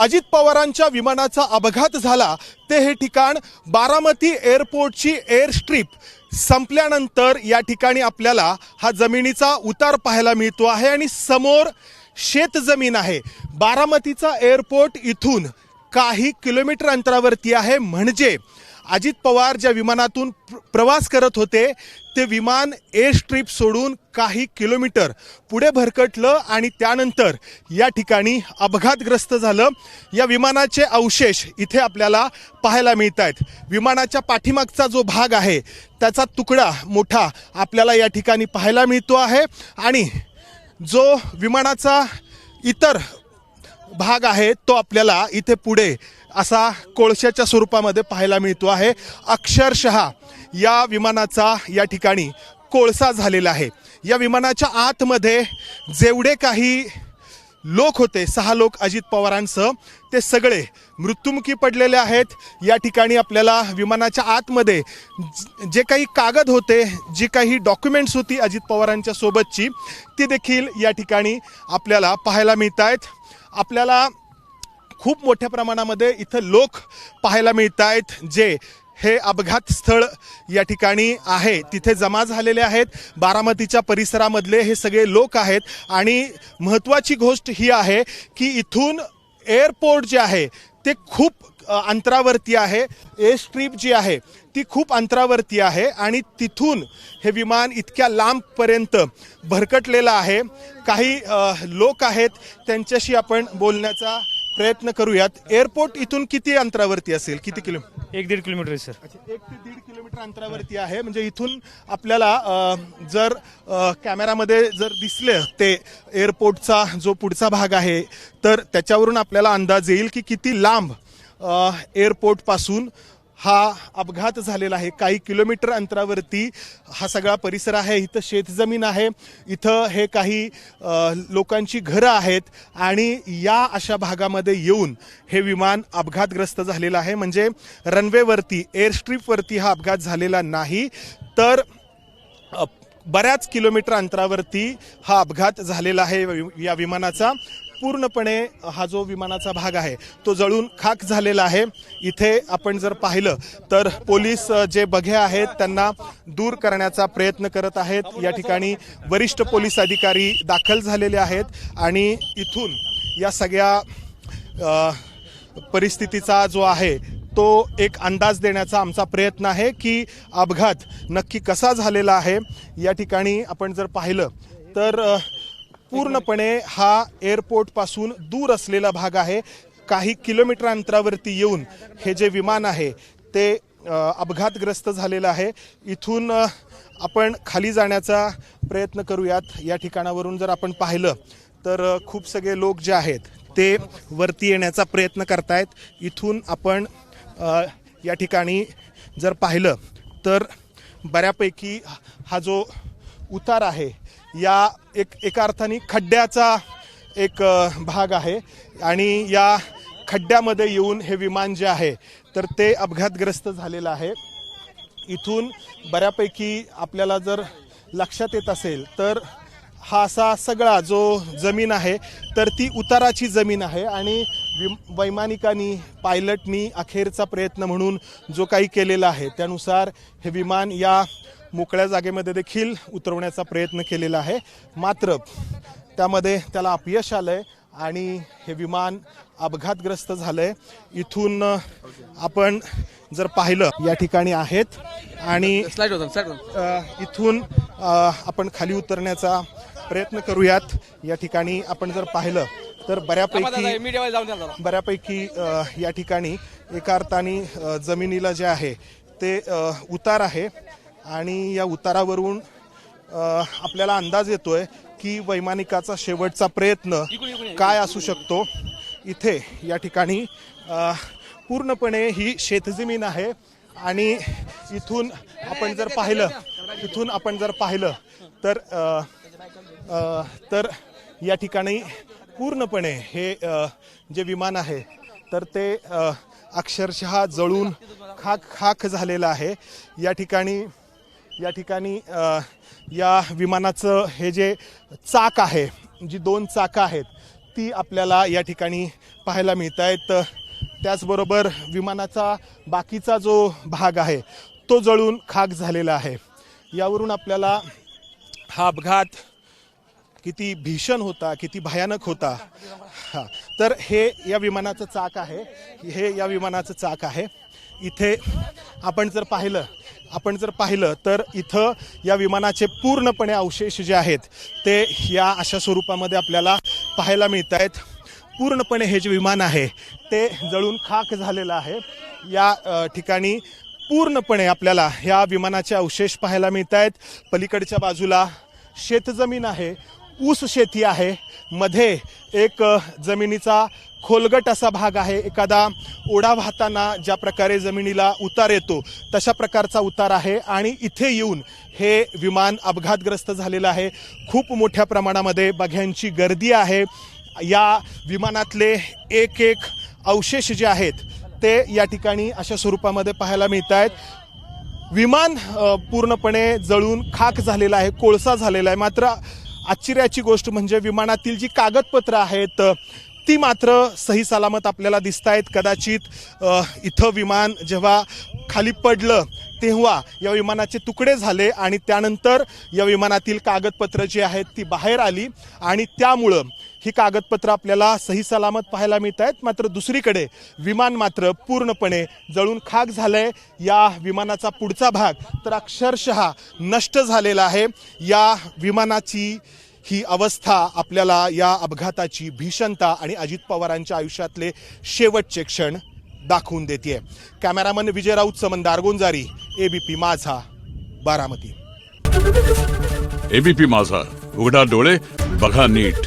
अजित पवारांच्या विमानाचा अपघात झाला ते हे ठिकाण बारामती एअरपोर्टची एअर स्ट्रीप संपल्यानंतर या ठिकाणी आपल्याला हा जमिनीचा उतार पाहायला मिळतो आहे आणि समोर शेतजमीन आहे। बारामतीचा एअरपोर्ट इथून काही किलोमीटर अंतरावरती आहे। म्हणजे अजित पवार ज्या विमानातून प्रवास करत होते ते विमान एअर स्ट्रीप सोडून काही किलोमीटर पुढे भरकटलं आणि त्यानंतर या ठिकाणी अपघातग्रस्त झालं। या विमानाचे अवशेष इथे आपल्याला पाहायला मिळत आहेत। विमानाच्या पाठीमागचा जो भाग आहे त्याचा तुकडा मोठा आपल्याला या ठिकाणी पाहायला मिळतो आहे आणि जो विमानाचा इतर भाग आहे तो आपल्याला इथे पुढे असा कोळशाच्या स्वरूपामध्ये पाहायला मिळतो आहे। अक्षरशः या विमानाचा या ठिकाणी कोळसा झालेला आहे। या विमानाच्या आतमध्ये जेवढे काही लोक होते 6 लोक अजित पवारांसह ते सगळे मृत्युमुखी पडलेले आहेत। या ठिकाणी आपल्याला विमानाच्या आतमध्ये जे काही कागद होते जी काही डॉक्युमेंट्स होती अजित पवारांच्या सोबतची ती देखील या ठिकाणी आपल्याला पाहायला मिळत आहेत। आपल्याला खूप मोठ्या प्रमाणामध्ये इथं लोक पाहायला मिळत आहेत जे हे अपघात स्थळ या ठिकाणी आहे तिथे जमा झालेले आहेत। बारामतीच्या परिसरामधले हे सगळे लोक आहेत आणि महत्त्वाची गोष्ट ही आहे की इथून एअरपोर्ट जे आहे ते खूप अंतरावरती आहे। एअर स्ट्रीप जी आहे ती खूप अंतरावरती आहे आणि तिथून हे विमान इतक्या लांबपर्यंत भरकटलेलं आहे। काही लोक आहेत त्यांच्याशी आपण बोलण्याचा प्रयत्न करूयात। एअरपोर्ट इथून किती अंतरावरती असेल, किती किलोमीटर? 1-1.5 किलोमीटर आहे सर। 1 ते 1.5 किलोमीटर अंतरावरती आहे। म्हणजे इथून आपल्याला जर कॅमेरामध्ये जर दिसले ते एअरपोर्टचा जो पुढचा भाग आहे तर त्याच्यावरून आपल्याला अंदाज येईल की किती लांब एअरपोर्टपासून हा अपघात झालेला आहे। काही किलोमीटर अंतरावरती हा सगळा परिसर आहे। इथं शेतजमीन आहे, इथं हे काही लोकांची घरं आहेत आणि या अशा भागामध्ये येऊन हे विमान अपघातग्रस्त झालेलं आहे। म्हणजे रनवेवरती एअर स्ट्रीपवरती हा अपघात झालेला नाही तर बऱ्याच किलोमीटर अंतरावरती हा अपघात झालेला आहे। या विमानाचा पूर्णपणे हा जो विमानाचा भाग आहे तो जळून खाक झालेला आहे। इथे आपण जर पाहिलं तर पोलीस जे बघे आहेत त्यांना दूर करण्याचा प्रयत्न करत आहेत। या ठिकाणी वरिष्ठ पोलीस अधिकारी दाखल झालेले आहेत आणि इथून या सगळ्या परिस्थितीचा जो आहे तो एक अंदाज देण्याचा आमचा प्रयत्न आहे की अपघात नक्की कसा झालेला आहे। या ठिकाणी आपण जर पाहिलं तर पूर्णपणे हा एअरपोर्टपासून दूर असलेला भाग आहे। काही किलोमीटर अंतरावरती येऊन हे जे विमान आहे ते अपघातग्रस्त झालेलं आहे। इथून आपण खाली जाण्याचा प्रयत्न करूयात। या ठिकाणावरून जर आपण पाहिलं तर खूप सगळे लोक जे आहेत ते वरती येण्याचा प्रयत्न करतायत। इथून आपण या ठिकाणी जर पाहिलं तर बऱ्यापैकी हा जो उतार आहे या एका अर्थाने खड्ड्याचा एक भाग आहे आणि या खड्ड्यामध्ये येऊन हे विमान जे आहे तर ते अपघातग्रस्त झालेलं आहे। इथून बऱ्यापैकी आपल्याला जर लक्षात येत असेल तर हा असा सगळा जो जमीन आहे तर ती उताराची जमीन आहे आणि वैमानिकांनी पायलटनी अखेरचा प्रयत्न म्हणून जो काही केलेला आहे त्यानुसार हे विमान या मोकळ्या जागेमध्ये देखील उतरवण्याचा प्रयत्न केलेला आहे। मात्र त्यामध्ये त्याला अपयश आलंय आणि हे विमान अपघातग्रस्त झालंय। इथून आपण जर पाहिलं या ठिकाणी आहेत आणि इथून आपण खाली उतरण्याचा प्रयत्न करूयात। या ठिकाणी आपण जर पाहिलं तर बऱ्यापैकी या ठिकाणी एका अर्थाने जमिनीला जे आहे ते उतार आहे आणि या उतारावरून आपल्याला अंदाज येतोय की वैमानिकाचा शेवटचा प्रयत्न काय असू शकतो। इथे या ठिकाणी पूर्णपणे ही शेतजमीन आहे आणि इथून आपण जर पाहिलं तर या ठिकाणी पूर्णपणे हे जे विमान आहे तर ते अक्षरशः जळून खाक झालेलं आहे। या ठिकाणी या विमानाचं हे जे चाक आहे जी 2 चाकं आहेत ती आपल्याला या ठिकाणी पाहायला मिळत आहेत. त्याचबरोबर विमानाचा बाकीचा जो भाग आहे तो जळून खाक झालेला आहे. यावरून आपल्याला हा अपघात किती भीषण होता, किती भयानक होता. हा, तर हे या विमानाचं चाक आहे, हे या विमानाचं चाक आहे. इथे आपण जर पाहिलं तर इथं या विमानाचे पूर्णपणे अवशेष जे आहेत ते या अशा स्वरूपामध्ये आपल्याला पाहायला मिळत आहेत. पूर्णपणे हे जे विमान आहे ते जळून खाक झालेलं आहे. या ठिकाणी पूर्णपणे आपल्याला ह्या विमानाचे अवशेष पाहायला मिळत आहेत. पलीकडच्या बाजूला शेतजमीन आहे, ऊस शेती आहे, मध्ये एक जमिनीचा खोलगट असा भाग आहे. एखादा ओढा वाहताना ज्या प्रकारे जमिनीला उतार येतो तशा प्रकारचा उतार आहे आणि इथे येऊन हे विमान अपघातग्रस्त झालेलं आहे. खूप मोठ्या प्रमाणामध्ये बघ्यांची गर्दी आहे. या विमानातले एक एक अवशेष जे आहेत ते या ठिकाणी अशा स्वरूपामध्ये पाहायला मिळत आहेत. विमान पूर्णपणे जळून खाक झालेला आहे, कोळसा झालेला आहे. मात्र आश्चर्याची गोष्ट म्हणजे विमानातील जी कागदपत्रं आहेत ती मात्र सही सलामत आपल्याला दिसत आहेत. कदाचित इथं विमान जेव्हा खाली पडलं तेव्हा या विमानाचे तुकडे झाले आणि त्यानंतर या विमानातील कागदपत्रं जी आहेत ती बाहेर आली आणि त्यामुळं ही कागदपत्रं आपल्याला सही सलामत पाहायला मिळत आहेत. मात्र दुसरीकडे विमान मात्र पूर्णपणे जळून खाक झालंय. या विमानाचा पुढचा भाग तर अक्षरशः नष्ट झालेला आहे. या विमानाची ही अवस्था आपल्याला या अपघाताची भीषणता आणि अजित पवारांच्या आयुष्यातले शेवटचे क्षण दाखवून देते. कॅमेरामन विजय राऊत समन दारगोंजारी, एबीपी माझा, बारामती. एबीपी माझा, उघडा डोळे बघा नीट.